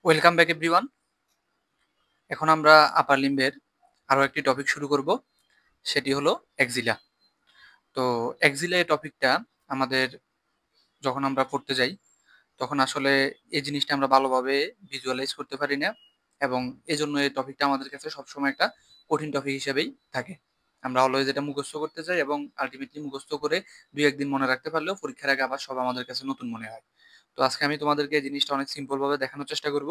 Welcome back everyone. এখন আমরা আপার লিম্বের আরো একটি টপিক শুরু করব, সেটি হলো এক্সিলা। তো এক্সিলা এই টপিকটা আমাদের যখন আমরা পড়তে যাই তখন আসলে এই জিনিসটা আমরা ভালোভাবে ভিজুয়ালাইজ করতে পারি না, এবং এজন্য এই টপিকটা আমাদের কাছে সবসময় একটা কঠিন টপিক হিসেবেই থাকে। আমরা অলওয়েজ এটা মুখস্থ করতে চাই এবং আলটিমেটলি মুখস্থ করে দুই একদিন মনে রাখতে পারলেও পরীক্ষার আগে আবার সব আমাদের কাছে নতুন মনে হয়। তো আজকে আমি তোমাদেরকে এই জিনিসটা অনেক সিম্পল ভাবে দেখানোর চেষ্টা করব।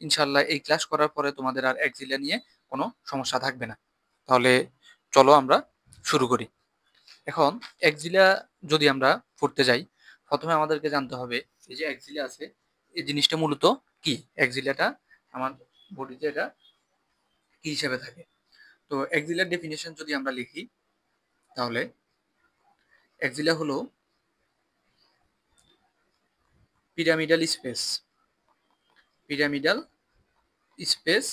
ইনশাল্লাহ এই ক্লাস করার পরে তোমাদের আর এক্সিলা নিয়ে কোনো সমস্যা থাকবে না। তাহলে চলো আমরা শুরু করি। এখন এক্সিলা যদি আমরা পড়তে যাই, প্রথমে আমাদেরকে জানতে হবে এই যে এক্সিলা আছে, এই জিনিসটা মূলত কি। এক্সিলাটা আমার বডিতে এটা কি হিসেবে থাকে। তো এক্সিলার ডেফিনেশন যদি আমরা লিখি, তাহলে এক্সিলা হলো pyramidal space, pyramidal space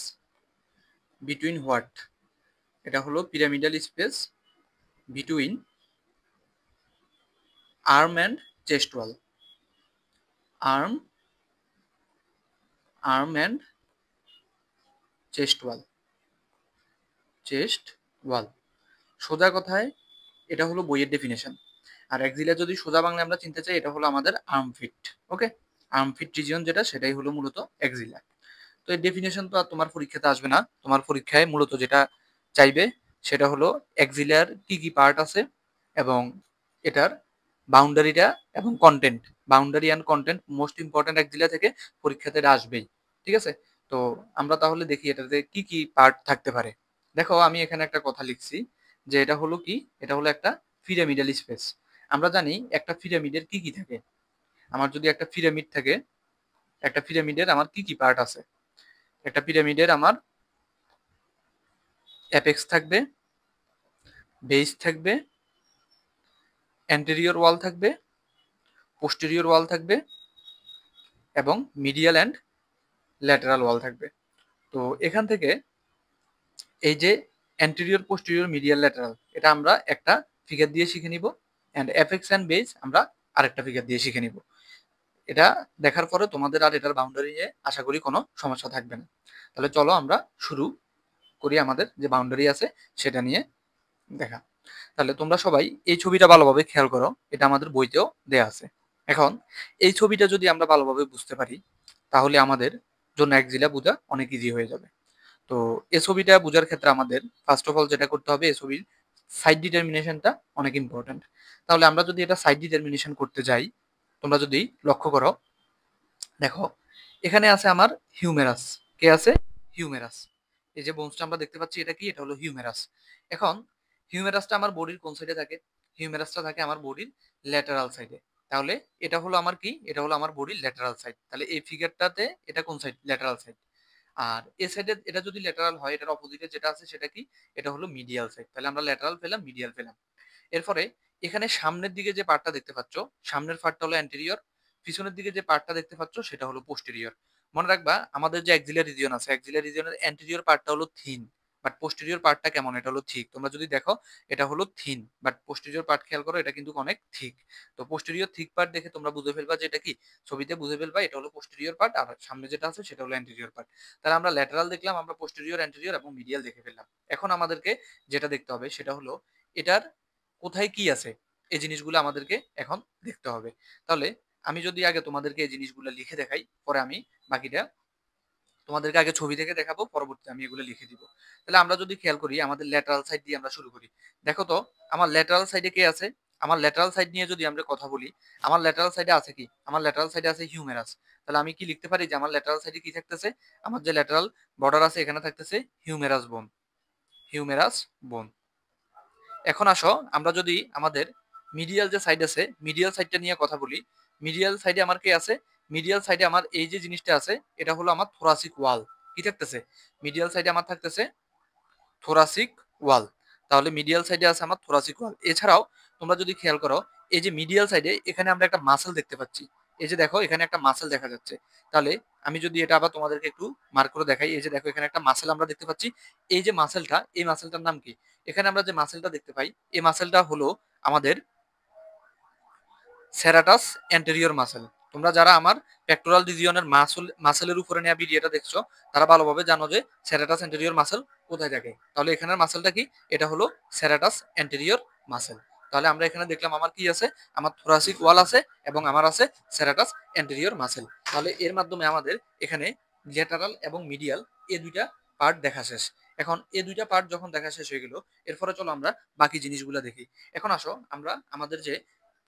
between what, এটা হলো pyramidal space between arm and chest wall, arm arm and chest wall, chest wall. সোজা কথায় এটা হলো বইয়ের ডেফিনেশন। আর এক্সিলা যদি সোজা বাংলায় আমরা চিনতে চাই, এটা হলো আমাদের আর্মফিট। ওকে, আর্মফিট রিজিয়ন যেটা, সেটাই হলো মূলত এক্সিলা। তো এই ডেফিনেশন তো আর তোমার পরীক্ষাতে আসবে না। তোমার পরীক্ষায় মূলত যেটা চাইবে সেটা হলো এক্সিলার কি কি পার্ট আছে এবং এটার বাউন্ডারিটা এবং content. Boundary and content most important axilla থেকে পরীক্ষাতে এটা আসবেই। ঠিক আছে, তো আমরা তাহলে দেখি এটাতে কি কি পার্ট থাকতে পারে। দেখো আমি এখানে একটা কথা লিখছি যে এটা হলো কি, এটা হলো একটা পিরামিডাল স্পেস। আমরা জানি একটা পিরামিডের কি কি থাকে। আমার যদি একটা পিরামিড থাকে, একটা পিরামিডের আমার কি কি পার্ট আছে। একটা পিরামিডের আমার অ্যাপেক্স থাকবে, বেস থাকবে, অ্যান্টেরিয়র ওয়াল থাকবে, পোস্টেরিয়র ওয়াল থাকবে এবং মিডিয়াল অ্যান্ড ল্যাটারাল ওয়াল থাকবে। তো এখান থেকে এই যে অ্যান্টেরিয়র, পোস্টেরিয়র, মিডিয়াল, ল্যাটারাল, এটা আমরা একটা ফিগার দিয়ে শিখে নিব, অ্যান্ড অ্যাপেক্স অ্যান্ড বেস আমরা আরেকটা ফিগার দিয়ে শিখে নিব। এটা দেখার পরে তোমাদের আর এটার বাউন্ডারি নিয়ে আশা করি কোনো সমস্যা থাকবে না। তাহলে চলো আমরা শুরু করি আমাদের যে বাউন্ডারি আছে সেটা নিয়ে দেখা। তাহলে তোমরা সবাই এই ছবিটা ভালোভাবে খেয়াল করো, এটা আমাদের বইতেও দেয়া আছে। এখন এই ছবিটা যদি আমরা ভালোভাবে বুঝতে পারি, তাহলে আমাদের জন্য এক্সিলা বোঝা অনেক ইজি হয়ে যাবে। তো এই ছবিটা বোঝার ক্ষেত্রে আমাদের ফার্স্ট অফ অল যেটা করতে হবে, এই ছবির সাইড ডিটারমিনেশনটা অনেক ইম্পর্টেন্ট। তাহলে আমরা যদি এটা সাইড ডিটারমিনেশন করতে যাই, তোমরা যদি লক্ষ্য করো, দেখো এখানে আছে আমার হিউমেরাস। কে আছে? হিউমেরাস। এই যে বোনসটা আমরা দেখতে পাচ্ছি, এটা কি? এটা হলো হিউমেরাস। এখন হিউমেরাসটা আমার বডির কোন সাইডে থাকে? হিউমেরাসটা থাকে আমার বডির ল্যাটারাল সাইডে। তাহলে এটা হলো আমার কি? এটা হলো আমার বডির ল্যাটারাল সাইড। তাহলে এই ফিগারটাতে এটা কোন সাইড? Lateral side. আর এ সাইডে এটা যদি ল্যাটারাল হয়, এটার অপোজিটে যেটা আছে সেটা কি? এটা হলো মিডিয়াল সাইড। তাহলে আমরা ল্যাটারাল পেলাম, মিডিয়াল পেলাম। এরপরে এখানে সামনের দিকে যে পার্টটা দেখতে পাচ্ছ, সামনের পার্টটা হলো অ্যান্টেরিয়র, পিছনের দিকে যে পার্টটা দেখতে পাচ্ছ সেটা হলো পোস্টেরিয়র। মনে রাখবা আমাদের যে অ্যাক্সিলারি রিজিয়ন আছে, অ্যাক্সিলারি রিজিয়নের অ্যান্টেরিয়র পার্টটা হলো থিন, বাট পোস্টেরিয়র পার্টটা কেমন? এটা হলো থিক। তোমরা যদি দেখো এটা হলো থিন, বাট পোস্টেরিয়র পার্ট খেয়াল করো, এটা কিন্তু অনেক থিক। তো পোস্টেরিয়র থিক পার্ট দেখে তোমরা বুঝে ফেলবা যে এটা কি, ছবিতে বুঝে ফেলবা এটা হলো পোস্টেরিয়র পার্ট, আর সামনে যেটা আছে সেটা হলো অ্যান্টেরিয়র পার্ট। তাহলে আমরা ল্যাটারাল দেখলাম, আমরা পোস্টেরিয়র, অ্যান্টেরিয়র এবং মিডিয়াল দেখে ফেললাম। এখন আমাদেরকে যেটা দেখতে হবে সেটা হলো এটার কোথায় কি আছে, এই জিনিসগুলো আমাদেরকে এখন দেখতে হবে। তাহলে আমি যদি আগে তোমাদেরকে এই জিনিসগুলো লিখে দেখাই, পরে আমি বাকিটা তোমাদেরকে আগে ছবি দেখে দেখাবো, পরবর্তীতে আমি এগুলো লিখে দিব। তাহলে আমরা যদি খেয়াল করি, আমাদের ল্যাটারাল সাইড দিয়ে আমরা শুরু করি। দেখো তো আমার ল্যাটারাল সাইডে কে আছে? আমার ল্যাটারাল সাইড নিয়ে যদি আমরা কথা বলি, আমার ল্যাটারাল সাইডে আছে কি? আমার ল্যাটারাল সাইডে আছে হিউমেরাস। তাহলে আমি কি লিখতে পারি যে আমার ল্যাটারাল সাইডে কি থাকতেছে? আমার যে ল্যাটারাল বর্ডার আছে এখানে থাকতেছে হিউমেরাস বোন, হিউমেরাস বোন। এখন আসো আমরা যদি আমাদের মিডিয়াল যে সাইড আছে, মিডিয়াল সাইডটা নিয়ে কথা বলি। মিডিয়াল সাইডে আমার কে আছে? মিডিয়াল সাইডে আমার এই যে জিনিসটা আছে, এটা হলো আমার থোরাসিক ওয়াল। কি থাকতেছে? মিডিয়াল সাইডে আমার থাকতেছে থোরাসিক ওয়াল। তাহলে মিডিয়াল সাইডে আছে আমার থোরাসিক ওয়াল। এছাড়াও তোমরা যদি খেয়াল করো, এই যে মিডিয়াল সাইডে এখানে আমরা একটা মাসেল দেখতে পাচ্ছি। এই যে দেখো এখানে একটা মাসেল দেখা যাচ্ছে। তাহলে আমি যদি এটা আবার তোমাদেরকে একটু মার্ক করে দেখাই, এই যে দেখো এখানে একটা মাসেল আমরা দেখতে পাচ্ছি। এই যে মাসেলটা, এই মাসেলটার নাম কি? এখানে আমরা যে মাসেলটা দেখতে পাই, এই মাসেলটা হলো আমাদের সেরাটাস অ্যান্টেরিয়র মাসেল। তোমরা যারা আমার পেক্টোরাল রিজিয়নের মাসেলের উপরে নেওয়া ভিডিওটা দেখছো তারা ভালোভাবে জানো যে সেরাটাস অ্যান্টেরিয়র মাসেল কোথায় থাকে। তাহলে এখানের মাসেলটা কি, এটা হলো সেরাটাস অ্যান্টেরিয়র মাসেল। তাহলে আমরা এখানে দেখলাম আমার কি আছে, আমার থোরাসিক ওয়াল আছে এবং আমার আছে সেরাটাস অ্যান্টেরিয়র মাসেল। তাহলে এর মাধ্যমে আমাদের এখানে ল্যাটারাল এবং মিডিয়াল এই দুইটা পার্ট দেখা শেষ। এখন এই দুইটা পার্ট যখন দেখা শেষ হয়ে গেল, এরপরে চলো আমরা বাকি জিনিসগুলো দেখি। এখন আসো আমরা আমাদের যে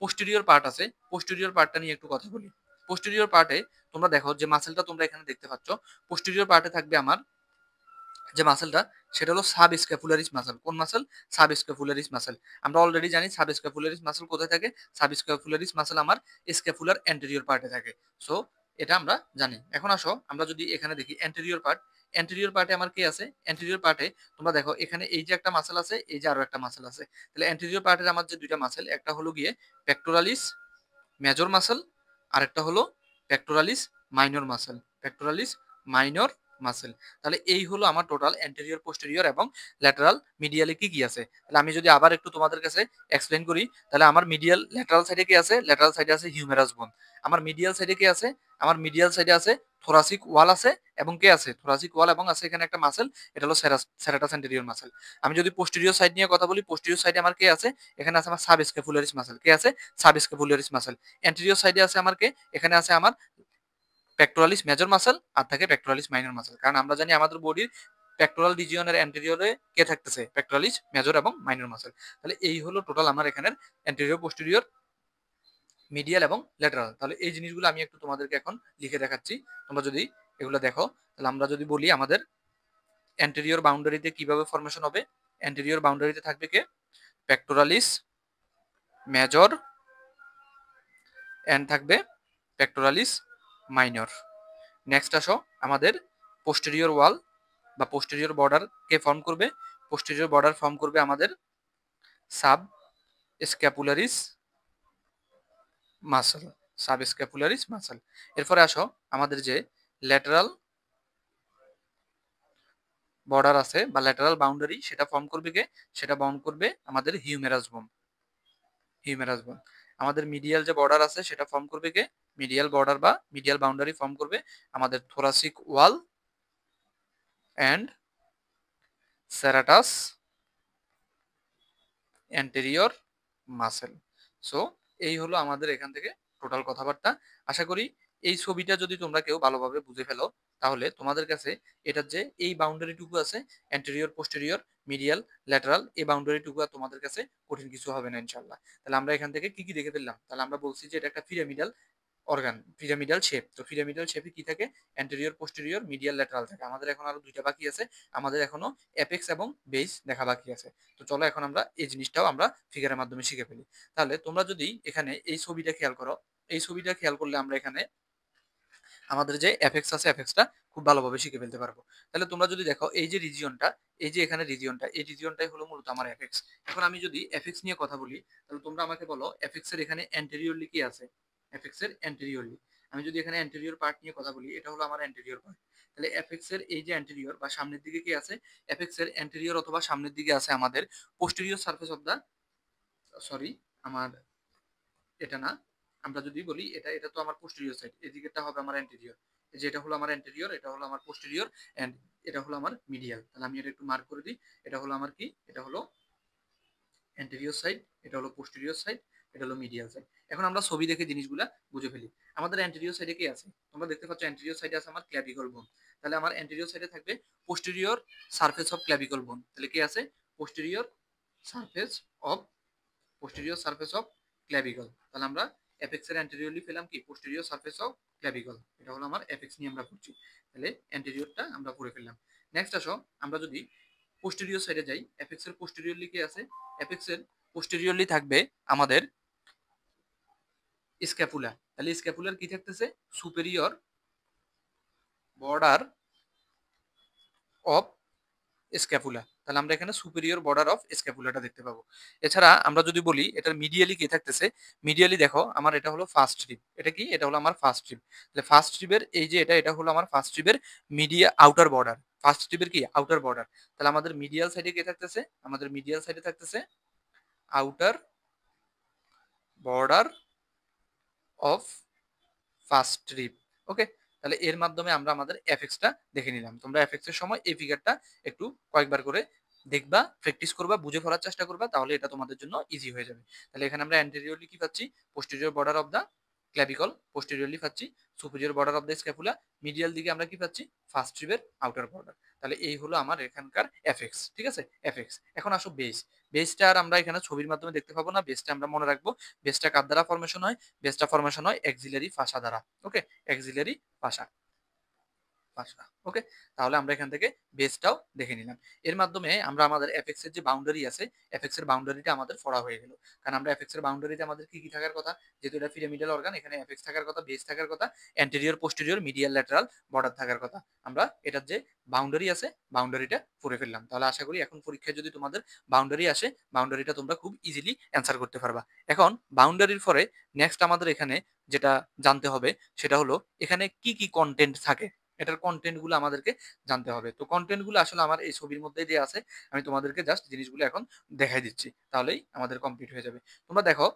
পোস্টেরিয়র পার্ট আছে, পোস্টেরিয়র পার্টটা নিয়ে একটু কথা বলি। পোস্টেরিয়র পার্টে তোমরা দেখো যে মাসেলটা তোমরা এখানে দেখতে পাচ্ছ, পোস্টেরিয়র পার্টে থাকবে আমার যে মাসেলটা, সেটা হলো সাব স্ক্যাপুলারিস মাসেল। কোন মাসেল? Subscapularis muscle. আমরা অলরেডি জানি সাব স্ক্যাপুলারিস মাসেল কোথায় থাকে। সাব স্ক্যাপুলারিস মাসেল আমার স্ক্যাপুলার অ্যান্টেরিয়র পার্টে থাকে। সো এটা আমরা জানি। এখন আসো আমরা যদি এখানে দেখি অ্যান্টেরিয়র পার্ট, অ্যান্টেরিয়র পার্টে আমার কি আছে, অ্যান্টেরিয়র পার্টে তোমরা দেখো এখানে এই যে একটা মাসেল আছে, এই যে আরো একটা মাসেল আছে। তাহলে অ্যান্টেরিয়র পার্টের আমার যে দুইটা মাসেল, একটা হলো গিয়ে পেক্টোরালিস মেজর মাসেল, আরেকটা হলো pectoralis minor muscle. Pectoralis minor muscle. তাহলে এই হলো আমার টোটাল অ্যান্টেরিয়র, পোস্টেরিয়র এবং ল্যাটারাল মিডিয়ালে কি কি আছে। তাহলে আমি যদি আবার একটু তোমাদের কাছে এক্সপ্লেন করি, তাহলে আমার মিডিয়াল ল্যাটারাল সাইডে কি আছে, ল্যাটারাল সাইডে আছে হিউমেরাস বোন। আমার মিডিয়াল সাইডে কি আছে, আমার মিডিয়াল সাইডে আছে থোরাসিক ওয়াল আছে এবং কে আছে, থোরাসিক ওয়াল এবং আছে এখানে একটা মাসেল, এটা হলো সেরাটাস অ্যান্টেরিয়র মাসেল। আমি যদি পোস্টেরিয়র সাইড নিয়ে কথা বলি, পোস্টেরিয়র সাইডে আমার কে আছে, এখানে আছে আমার সাব স্ক্যাপুলারিস মাসেল। কে আছে? Sub স্ক্যাপুলারিস muscle. অ্যান্টেরিয়র সাইডে আছে আমার কে, এখানে আছে আমার পেক্টোরালিস মেজর মাসেল আর থাকে পেক্টোরালিস মাইনর মাসেল। কারণ আমরা জানি আমাদের বডির পেক্টোরাল রিজিয়নের অ্যান্টেরিয়রে কে থাকতেছে, পেক্টোরালিস মেজর এবং মাইনর মাসেল। তাহলে এই হলো টোটাল আমার এখানের অ্যান্টেরিয়র, পোস্টেরিয়র, মিডিয়াল এবং ল্যাটারাল। তাহলে এই জিনিসগুলো আমি একটু তোমাদেরকে এখন লিখে দেখাচ্ছি। তোমরা যদি এগুলো দেখো, তাহলে আমরা যদি বলি আমাদের অ্যান্টেরিয়র বাউন্ডারিতে কিভাবে ফরমেশন হবে, অ্যান্টেরিয়র বাউন্ডারিতে থাকবে কে, পেক্টোরালিস মেজর এন্ড থাকবে পেক্টোরালিস মাইনর। নেক্সট আসো আমাদের পোস্টেরিয়র ওয়াল বা পোস্টেরিয়র বর্ডার কে ফর্ম করবে, পোস্টেরিয়র বর্ডার ফর্ম করবে আমাদের সাব স্ক্যাপুলারিস মাসল, সাব স্ক্যাপুলারিস মাসল। এরপরে আসো আমাদের যে ল্যাটারাল বর্ডার আছে বা ল্যাটারাল বাউন্ডারি, সেটা ফর্ম করবে কে, সেটা বাউন্ড করবে আমাদের হিউমেরাস বোন, হিউমেরাস বোন। আমাদের মিডিয়াল যে বর্ডার আছে সেটা ফর্ম করবে কে, মিডিয়াল বর্ডার বা মিডিয়াল বাউন্ডারি ফর্ম করবে আমাদের thoracic wall and serratus anterior muscle. So এই হলো আমাদের এখান থেকে টোটাল কথাবার্তা। আশা করি এই ছবিটা যদি তোমরা কেউ ভালোভাবে বুঝে ফেলো, তাহলে তোমাদের কাছে এটার যে এই বাউন্ডারিটুকু আছে অ্যান্টেরিয়র, পোস্টেরিয়র, মিডিয়াল, ল্যাটারাল, এই বাউন্ডারিটুকু আর তোমাদের কাছে কঠিন কিছু হবে না ইনশাল্লাহ। তাহলে আমরা এখান থেকে কি কি দেখে ফেললাম, তাহলে আমরা বলছি যে এটা একটা পিরামিডাল অর্গান, পিরামিডাল শেপ। তো পিরামিডাল শেপে কি থাকে, অ্যান্টেরিয়র, পোস্টেরিয়র, মিডিয়াল, ল্যাটারাল থাকে। আমাদের এখন আরো দুইটা বাকি আছে, আমাদের এখনো অ্যাপেক্স এবং বেস দেখা বাকি আছে। তো চলো এখন আমরা এই জিনিসটাও আমরা ফিগারের মাধ্যমে শিখে ফেলি। তাহলে তোমরা যদি এখানে এই ছবিটা খেয়াল করো, এই ছবিটা খেয়াল করলে আমরা এখানে আমাদের যে অ্যাপেক্স আছে, অ্যাপেক্সটা খুব ভালোভাবে শিখে ফেলতে পারবো। তাহলে তোমরা যদি দেখো এই যে রিজিয়নটা, এই যে এখানে রিজিয়নটা, এই রিজিয়নটাই হলো মূলত আমার অ্যাপেক্স। এখন আমি যদি অ্যাপেক্স নিয়ে কথা বলি, তাহলে তোমরা আমাকে বলো অ্যাপেক্স এর এখানে অ্যান্টেরিয়রলি কি আছে, অ্যাপেক্স এর অ্যান্টেরিয়রলি। আমি যদি এখানে অ্যান্টেরিয়র পার্ট নিয়ে কথা বলি, এটা হলো আমার অ্যান্টেরিয়র পার্ট। তাহলে অ্যাপেক্স এর এই যে অ্যান্টেরিয়র বা সামনের দিকে কি আছে, অ্যাপেক্স এর অ্যান্টেরিয়র অথবা সামনের দিকে আছে আমাদের posterior surface of the, sorry আমার এটা না, আমরা যদি বলি এটা, এটা তো আমার পোস্টেরিয়র সাইড, এদিকেটা হবে আমার অ্যান্টেরিয়র। এই যে এটা হলো আমার অ্যান্টেরিয়র, এটা হলো আমার পোস্টেরিয়র এন্ড এটা হলো আমার মিডিয়াল। তাহলে আমি এটা একটু মার্ক করে দিই, এটা হলো আমার কি, এটা হলো অ্যান্টেরিয়র সাইড, এটা হলো পোস্টেরিয়র সাইড, এটা হলো মিডিয়াল সাইড। এখন আমরা ছবি দেখে জিনিসগুলা বুঝে ফেলি। আমাদের অ্যান্টেরিয়র সাইডে কি আছে, তোমরা দেখতে পাচ্ছ অ্যান্টেরিয়র সাইডে আছে আমার ক্ল্যাভিকল বোন। তাহলে আমার অ্যান্টেরিয়র সাইডে থাকবে পোস্টেরিয়র সারফেস অফ ক্ল্যাভিকল বোন। তাহলে কি আছে, posterior surface of, posterior surface of clavicle. তাহলে আমরা অ্যাপেক্সের অ্যান্টেরিয়রলি পেলাম কি, পোস্টেরিয়র সারফেস অফ ক্ল্যাভিকল। এটা হলো আমার অ্যাপেক্স নিয়ে আমরা পড়ছি। তাহলে অ্যান্টেরিয়রটা আমরা পড়ে ফেললাম। নেক্সট আসো আমরা যদি পোস্টেরিয়র সাইডে যাই, অ্যাপেক্সের পোস্টেরিয়রলি কি আছে, অ্যাপেক্সের পোস্টেরিয়রলি থাকবে আমাদের স্ক্যাপুলা। তাহলে স্ক্যাপুলার কি থাকতেছে, সুপেরিয়র বর্ডার অফ স্ক্যাপুলা। তাহলে আমরা এখানে সুপেরিয়র বর্ডার অফ স্ক্যাপুলাটা দেখতে পাবো। এছাড়া আমরা যদি বলি এটার মিডিয়ালি কি থাকতেছে, মিডিয়ালি দেখো আমার এটা হলো ফার্স্ট রিব। এটা কি, এটা হলো আমার ফার্স্ট রিব। তাহলে ফার্স্ট রিবের এই যে এটা, এটা হলো আমার ফার্স্ট রিবের মিডিয়া আউটার বর্ডার, ফার্স্ট রিবের কি আউটার বর্ডার। তাহলে আমাদের মিডিয়াল সাইডে কি থাকতেছে, আমাদের মিডিয়াল সাইডে থাকতেছে আউটার বর্ডার অফ ফার্স্ট রিপ। ওকে, তাহলে এর মাধ্যমে আমরা আমাদের এফএক্সটা দেখে নিলাম। তোমরা এফএক্স এর সময় এই ফিগারটা একটু কয়েকবার করে দেখবা, প্র্যাকটিস করবা, বুঝে পড়ার চেষ্টা করবা, তাহলে এটা তোমাদের জন্য ইজি হয়ে যাবে। তাহলে এখানে আমরা অ্যান্টেরিয়রলি কি পাচ্ছি, posterior border of the clavicle, posteriorly পাচ্ছি superior border of the scapula, medial দিকে আমরা কি পাচ্ছি, ফার্স্ট রিবের আউটার বর্ডার। তাহলে এই হলো আমার এখানকার এফএক্স, ঠিক আছে, এফএক্স। এখন আসো বেস। বেসটা আর আমরা এখানে ছবির মাধ্যমে দেখতে পাবো না, বেসটা আমরা মনে রাখবো। বেসটা কার দ্বারা ফরমেশন হয়, বেসটা ফরমেশন হয় এক্সিলারি ফাসা দ্বারা। ওকে, এক্সিলারি ফাসা, ফাসা। ওকে, তাহলে আমরা এখান থেকে বেসটাও দেখে নিলাম। এর মাধ্যমে আমরা আমাদের এফএক্স এর যে বাউন্ডারি আছে, এফএক্স এর বাউন্ডারিটা আমাদের পড়া হয়ে গেল। কারণ আমরা এফএক্স এর বাউন্ডারিতে আমাদের কি কি থাকার কথা, যেহেতু এটা পিরামিডাল অর্গান, এখানে এফএক্স থাকার কথা, বেস থাকার কথা, anterior, posterior, medial, lateral border থাকার কথা। আমরা এটার যে বাউন্ডারি আছে, বাউন্ডারিটা পড়ে ফেললাম। তাহলে আশা করি এখন পরীক্ষায় যদি তোমাদের বাউন্ডারি আসে, বাউন্ডারিটা তোমরা খুব ইজিলি অ্যান্সার করতে পারবা। এখন বাউন্ডারির পরে নেক্সট আমাদের এখানে যেটা জানতে হবে সেটা হলো এখানে কি কি কন্টেন্ট থাকে, এটার কন্টেন্ট গুলো আমাদেরকে জানতে হবে। তো কন্টেন্ট গুলো আসলে আমার এই ছবির মধ্যে দিয়ে আছে, আমি তোমাদেরকে জাস্ট জিনিসগুলো এখন দেখাই দিচ্ছি, তাহলেই আমাদের কমপ্লিট হয়ে যাবে। তোমরা দেখো,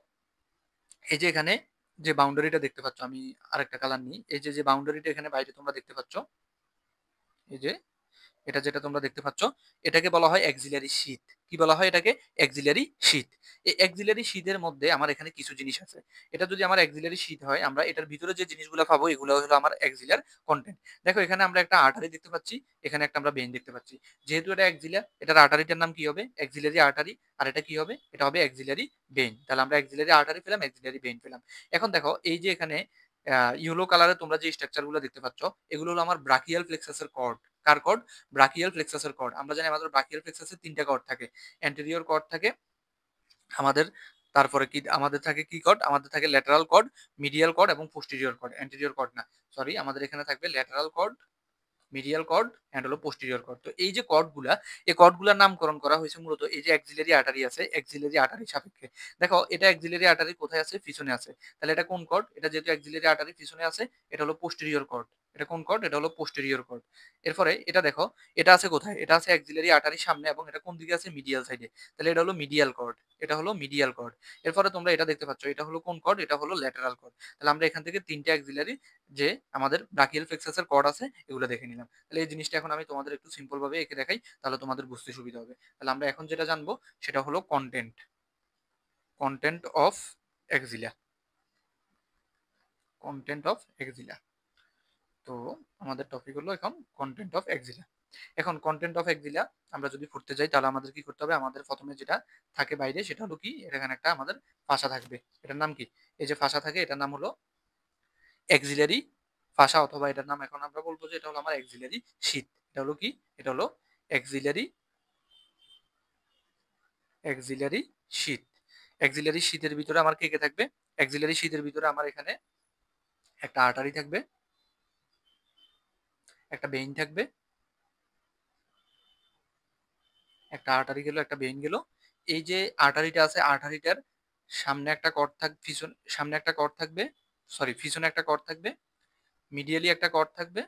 এই যে এখানে যে বাউন্ডারিটা দেখতে পাচ্ছ, আমি আরেকটা কালার নিই, এই যে যে বাউন্ডারিটা এখানে বাইরে তোমরা দেখতে পাচ্ছ, এই যে এটা যেটা তোমরা দেখতে পাচ্ছ, এটাকে বলা হয় অ্যাক্সিলারি শীথ। কি বলা হয় এটাকে, অ্যাক্সিলারি শীথ। এই অ্যাক্সিলারি শীথের মধ্যে আমার এখানে কিছু জিনিস আছে। এটা যদি আমার অ্যাক্সিলারি শীথ হয়, আমরা এটার ভিতরে যে জিনিসগুলো পাবো এগুলো হলো আমার অ্যাক্সিলার কন্টেন্ট। দেখো এখানে আমরা একটা আর্টারি দেখতে পাচ্ছি, এখানে একটা আমরা ভেইন দেখতে পাচ্ছি। যেহেতু এটা অ্যাক্সিলার, এটার আর্টারিটার নাম কি হবে, অ্যাক্সিলারি আর্টারি, আর এটা কি হবে, এটা হবে অ্যাক্সিলারি ভেইন। তাহলে আমরা অ্যাক্সিলারি আর্টারি পেলাম, অ্যাক্সিলারি ভেইন পেলাম। এখন দেখো এই যে এখানে ইয়েলো কালারে তোমরা যে স্ট্রাকচার গুলো দেখতে পাচ্ছ, এগুলো হলো আমার ব্রাকিয়াল প্লেক্সাসের কর্ড। কার কর্ড, ব্রাকিয়াল প্লেক্সাসের কর্ড। আমরা জানি আমাদের ব্রাকিয়াল প্লেক্সাসের তিনটা কর্ড থাকে, অ্যান্টেরিয়র কর্ড থাকে আমাদের, তারপরে কি আমাদের থাকে, কি কর্ড আমাদের থাকে, ল্যাটারাল কর্ড, মিডিয়াল কর্ড এবং পোস্টেরিয়র কর্ড। অ্যান্টেরিয়র কর্ড না, সরি, আমাদের এখানে থাকবে lateral cord, medial cord and হলো পোস্টেরিয়র কর্ড। তো এই যে কর্ডগুলা, এই কর্ডগুলার নামকরণ করা হয়েছে মূলত এই যে অ্যাক্সিলারি আর্টারি আছে, অ্যাক্সিলারি আর্টারি সাপেক্ষে। দেখো এটা অ্যাক্সিলারি আর্টারি কোথায় আছে, পিছনে আছে। তাহলে এটা কোন কর্ড, এটা যেহেতু অ্যাক্সিলারি আর্টারি পিছনে আছে, এটা হলো পোস্টেরিয়র কর্ড। এটা কোন কর্ড, এটা হলো পোস্টেরিয়র কর্ড। এরপরে এটা দেখো, এটা আছে কোথায়, এটা আছে অ্যাক্সিলারি আর্টারির সামনে, এবং এটা কোন দিকে আছে, মিডিয়াল সাইডে। তাহলে এটা হলো মিডিয়াল কর্ড, এটা হলো মিডিয়াল কর্ড। এরপরে তোমরা এটা দেখতে পাচ্ছ, এটা হলো কোন কর্ড, এটা হলো ল্যাটারাল কর্ড। তাহলে আমরা এখান থেকে তিনটে অ্যাক্সিলারি যে আমাদের ব্রাকিয়াল প্লেক্সাসের কর্ড আছে এগুলো দেখে নিলাম। তাহলে এই জিনিসটা এখন আমি তোমাদের একটু সিম্পল ভাবে এঁকে দেখাই, তাহলে তোমাদের বুঝতে সুবিধা হবে। তাহলে আমরা এখন যেটা জানবো সেটা হলো content, content of axilla, content of axilla. তো আমাদের টপিক হলো এখন কন্টেন্ট অফ এক্সিলা। এখন কন্টেন্ট অফ এক্সিলা আমরা যদি পড়তে যাই, তাহলে আমাদের কি করতে হবে, আমাদের প্রথমে যেটা থাকে বাইরে সেটা হলো কি, এখানে একটা আমাদের ফাসা থাকবে, এটার নাম কি, এই যে ফাসা থাকে এটার নাম হলো এক্সিলারি ফাসা, অথবা এটার নাম এখন আমরা বলবো যে এটা হলো আমার এক্সিলারি শীট। এটা হলো কি, এটা হলো এক্সিলারি, এক্সিলারি শীট। এক্সিলারি শীটের ভিতরে আমার কে কে থাকবে, এক্সিলারি শীটের ভিতরে আমার এখানে একটা আর্টারি থাকবে, একটা ভেইন থাকবে, একটা আর্টারি গেল, একটা ভেইন গেল। এই যে আর্টারিটা আছে, আর্টারিটার সামনে একটা কর্ড থাকবে, সামনে একটা কর্ড থাকবে, সরি পিছনে একটা কর্ড থাকবে, মিডিয়ালি একটা কর্ড থাকবে,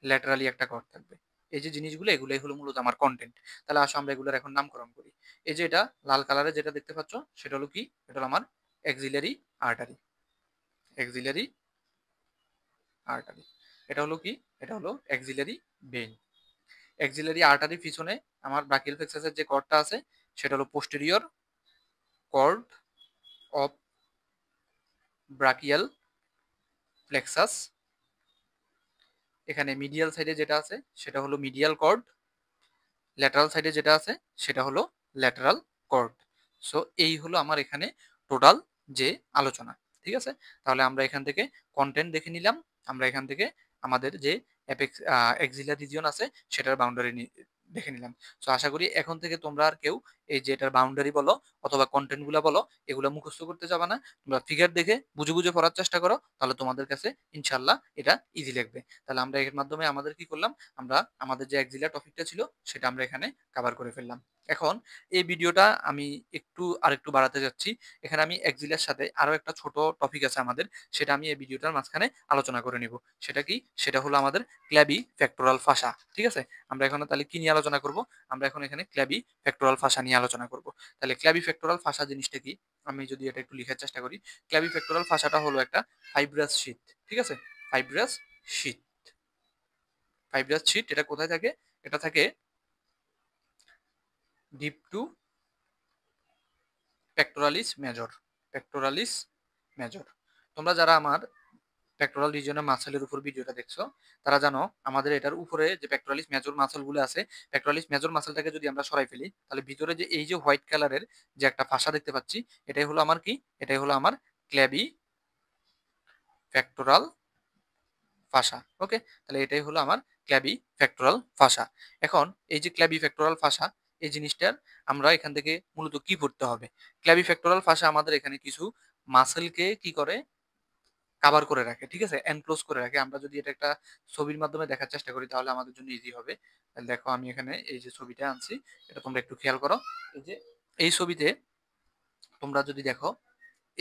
ল্যাটারালি একটা কর্ড থাকবে। এই যে জিনিসগুলো এগুলোই হলো মূলত আমার কন্টেন্ট। তাহলে আসো আমরা এগুলোর এখন নামকরণ করি। এই যে এটা লাল কালারে যেটা দেখতে পাচ্ছ সেটা হলো কি, এটা হলো আমার এক্সিলারি আর্টারি, এক্সিলারি আর্টারি। এটা হলো কি, এটা হলো এক্সিলারি ভেইন। এক্সিলারি আর্টারি পিছনে আমার ব্রাকিয়াল প্লেক্সাসের যে কর্ডটা আছে সেটা হলো posterior cord of brachial plexus. এখানে মিডিয়াল সাইডে যেটা আছে সেটা হলো মিডিয়াল কর্ড, ল্যাটারাল সাইডে যেটা আছে সেটা হলো ল্যাটারাল কর্ড। সো এই হলো আমার এখানে টোটাল যে আলোচনা, ঠিক আছে। তাহলে আমরা এখান থেকে কন্টেন্ট দেখে নিলাম, আমরা এখান থেকে আমাদের যে অ্যাপেক্স এক্সিলার রিজিয়ন আছে সেটার বাউন্ডারি দেখে নিলাম। সো আশা করি এখন থেকে তোমরা আর কেউ এই যে এটার বাউন্ডারি বলো অথবা কন্টেন্ট গুলা বলো এগুলো মুখস্থ করতে যাবে না, তোমরা ফিগার দেখে বুঝে বুঝে পড়ার চেষ্টা করো, তাহলে তোমাদের কাছে ইনশাল্লাহ এটা ইজি লাগবে। তাহলে আমরা এর মাধ্যমে আমাদের কি করলাম, আমরা আমাদের যে এক্সিলার টপিকটা ছিল সেটা আমরা এখানে কভার করে ফেললাম। এখন এই ভিডিওটা আমি আরেকটু বাড়াতে যাচ্ছি। এখানে আমি এক্সিলের সাথে আরো একটা ছোট টপিক আছে আমাদের, সেটা আমি এই ভিডিওটার মাঝখানে আলোচনা করে নিব। সেটা কি? সেটা হলো আমাদের ক্ল্যাবি ফ্যাক্টোরাল ফাসা। ঠিক আছে? আমরা এখন তাহলে কি নিয়ে আলোচনা করব? আমরা এখন এখানে ক্ল্যাবি ফ্যাক্টোরাল ফাসা নিয়ে আলোচনা করব। তাহলে ক্ল্যাবি ফ্যাক্টোরাল ফাসা জিনিসটা কি? আমি যদি এটা একটু লিখার চেষ্টা করি, ক্ল্যাবি ফ্যাক্টোরাল ফাসাটা হলো একটা ফাইব্রাস শীট। ঠিক আছে? Fibrous sheet. ফাইব্রাস শীট এটা কোথায় থাকে? এটা থাকে deep to pectoralis major. Pectoralis major. তোমরা যারা আমার পেক্টোরাল রিজিয়নের মাসেলের উপর ভিডিওটা দেখছো, তারা জানো আমাদের এটার উপরে যে পেক্টোরালিস মেজর মাসল গুলো আছে, পেক্টোরালিস মেজর মাসলটাকে যদি আমরা সরাই ফেলি, তাহলে ভিতরে যে এই যে হোয়াইট কালারের যে একটা ফাসা দেখতে পাচ্ছি, এটাই হলো আমার কি? এটাই হলো আমার ক্ল্যাবি ফ্যাক্টোরাল ফাসা। ওকে, তাহলে এটাই হলো আমার ক্ল্যাবি ফ্যাক্টোরাল ফাসা। এখন এই যে ক্ল্যাবি ফ্যাক্টোরাল ফাসা, এই জিনিসটার আমরা এখান থেকে মূলত কি পড়তে হবে? ক্ল্যাবি ফ্যাক্টোরাল ফাসা আমাদের এখানে কিছু মাসেলকে কি করে? কাভার করে রাখে। ঠিক আছে? এনক্লোজ করে রাখে। আমরা যদি এটা একটা ছবির মাধ্যমে দেখার চেষ্টা করি, তাহলে আমাদের জন্য ইজি হবে। তাহলে দেখো আমি এখানে এই যে ছবিটা আনছি, এটা তোমরা একটু খেয়াল করো। এই যে এই ছবিতে তোমরা যদি দেখো,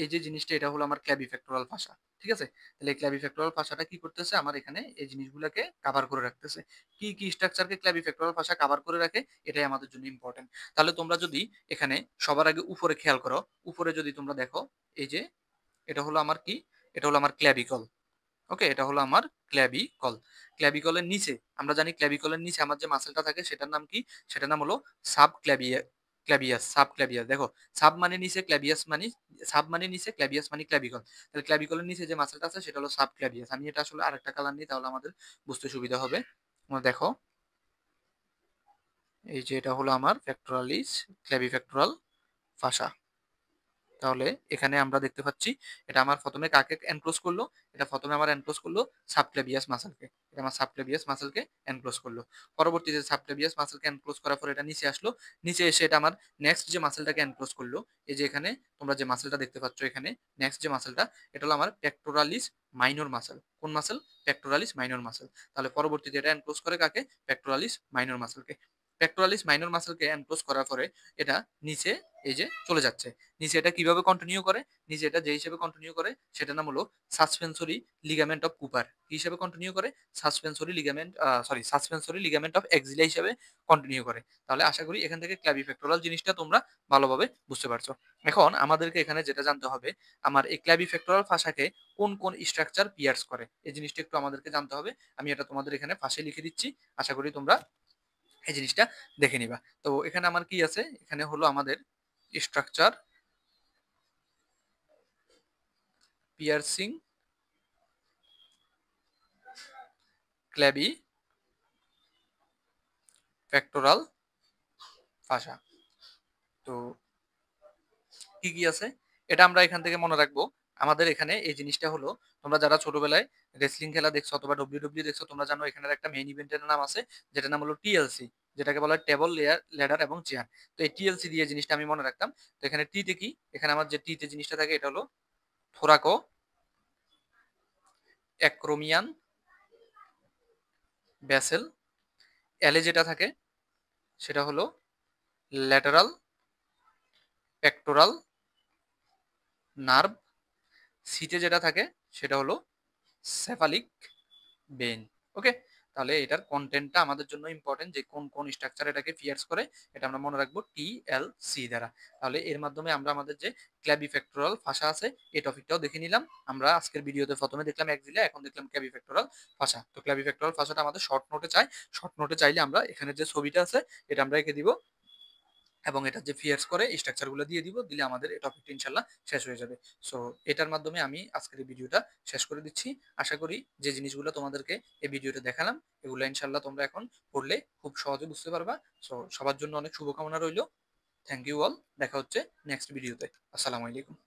এই যে জিনিসটা এটা হলো আমার ক্ল্যাবিফেক্টোরাল ভাষা। ঠিক আছে? তাহলে এই ক্ল্যাবিফেক্টোরাল ভাষাটা কি করতেছে? আমার এখানে এই জিনিসগুলোকে কভার করে রাখতেছে। কি কি স্ট্রাকচারকে ক্ল্যাবিফেক্টোরাল ভাষা কভার করে রাখে? এটাই আমাদের জন্য ইম্পর্টেন্ট। তাহলে তোমরা যদি এখানে সবার আগে উপরে খেয়াল করো, উপরে যদি তোমরা দেখো, এই যে এটা হলো আমার কি? এটা হলো আমার ক্ল্যাভিকল। ওকে, এটা হলো আমার ক্ল্যাভিকল। ক্ল্যাভিকলের নিচে আমরা জানি, ক্ল্যাভিকলের নিচে আমার যে মাসেলটা থাকে সেটার নাম কি? সেটার নাম হলো সাব ক্ল্যাবিয়াস। সাব ক্ল্যাবিয়াস। দেখো, সাব মানে নিচে, ক্ল্যাবিয়াস মানে সাব মানে নিচে, ক্ল্যাবিয়াস মানে ক্ল্যাভিকল। তাহলে ক্ল্যাভিকলের নিচে যে মাসেলটা আছে সেটা হলো সাব ক্ল্যাবিয়াস। আমি এটা আসলে আরেকটা কালার নিই, তাহলে আমাদের বুঝতে সুবিধা হবে। তোমরা দেখো, এই যে এটা হলো আমার ফ্যাক্টোরালিস ক্ল্যাভিফ্যাক্টোরাল ফাসা। তাহলে এখানে আমরা দেখতে পাচ্ছি, এটা আমার প্রথমে কাকে এনক্লোজ করলো? এটা প্রথমে আমার এনক্লোজ করলো সাবক্লেভিয়াস মাসলকে। এটা আমার সাবক্লেভিয়াস মাসলকে এনক্লোজ করলো। পরবর্তীতে সাবক্লেভিয়াস মাসলকে এনক্লোজ করার পর এটা নিচে আসলো। নিচে এসে এটা আমার নেক্সট যে মাসলটাকে এনক্লোজ করলো, এই যে এখানে তোমরা যে মাসলটা দেখতে পাচ্ছ, এখানে নেক্সট যে মাসলটা, এটা হলো আমার পেক্টোরালিস মাইনর মাসল। কোন মাসল? Pectoralis minor muscle. তাহলে পরবর্তীতে এটা এনক্লোজ করে কাকে? পেক্টোরালিস মাইনর মাসলকে। পেক্টোরালিস মাইনর মাসলকে এনক্লোজ করার পরে এটা নিচে এই যে চলে যাচ্ছে। নিচে এটা কিভাবে কন্টিনিউ করে? নিচে এটা যে হিসেবে কন্টিনিউ করে সেটার নাম হলো সাসপেন্সরি লিগামেন্ট অফ কুপার। কি হিসেবে কন্টিনিউ করে? সাসপেন্সরি লিগামেন্ট অফ এক্সিলা হিসেবে কন্টিনিউ করে। তাহলে আশা করি এখান থেকে ক্ল্যাবিফেক্টোরাল জিনিসটা তোমরা ভালোভাবে বুঝতে পারছো। এখন আমাদেরকে এখানে যেটা জানতে হবে, আমার এই ক্ল্যাবিফেক্টোরাল ফাসাকে কোন কোন স্ট্রাকচার পিয়ার্স করে, এই জিনিসটা একটু আমাদেরকে জানতে হবে। আমি এটা তোমাদের এখানে ফাঁসে লিখে দিচ্ছি, আশা করি তোমরা এই জিনিসটা দেখে নিবা। তো এখানে আমার কি আছে? এখানে হলো আমাদের স্ট্রাকচার পিয়ার্সিং ক্ল্যাবি ফ্যাক্টোরাল ভাষা। তো কি কি আছে এটা আমরা এখান থেকে মনে রাখবো। আমাদের এখানে এই জিনিসটা হলো, তোমরা যারা ছোটবেলায় রেসলিং খেলা দেখছো অথবা ডব্লিউডব্লিউ দেখছো, তোমরা জানো এখানে একটা মেইন ইভেন্টের নাম আছে, যেটার নাম হলো টিএলসি, যেটাকে বলা হয় টেবল লেডার এবং চেয়ার। তো এই টিএলসি দিয়ে জিনিসটা আমি মনে রাখতাম। তো এখানে টি তে কি? এখানে আমার যে টি তে জিনিসটা থাকে এটা হলো থোরাকো অ্যাক্রোমিয়ান ব্যাসেল। এলে যেটা থাকে সেটা হলো ল্যাটারাল পেক্টোরাল নার্ভ। সিটে যেটা থাকে সেটা হলো সেফালিক বেন। ওকে, তাহলে এটার কন্টেন্টটা আমাদের জন্য ইম্পর্টেন্ট, যে কোন কোন স্ট্রাকচার এটাকে পিয়ার্স করে, এটা আমরা মনে রাখবো টিএলসি দ্বারা। তাহলে এর মাধ্যমে আমরা আমাদের যে ক্ল্যাবিফেক্টোরাল ভাষা আছে এই টপিকটাও দেখে নিলাম। আমরা আজকের ভিডিওতে প্রথমে দেখলাম এক্সিলা, এখন দেখলাম ক্ল্যাবিফেক্টোরাল ভাষা। তো ক্ল্যাবিফেক্টোরাল ভাষাটা আমাদের শর্ট নোটে চাই। শর্ট নোটে চাইলে আমরা এখানে যে ছবিটা আছে এটা আমরা এঁকে দিব, এবং এটা যে ফিয়ার্স করে স্ট্রাকচার গুলো দিয়ে দিব, দিলে আমাদের এই টপিকটা ইনশাল্লাহ শেষ হয়ে যাবে। সো এটার মাধ্যমে আমি আজকের এই ভিডিওটা শেষ করে দিচ্ছি। আশা করি যে জিনিসগুলো তোমাদেরকে এই ভিডিওতে দেখালাম, এগুলো ইনশাল্লাহ তোমরা এখন পড়লে খুব সহজে বুঝতে পারবা। সো সবার জন্য অনেক শুভকামনা রইল। Thank you all. দেখা হচ্ছে নেক্সট ভিডিওতে। আসসালামু আলাইকুম।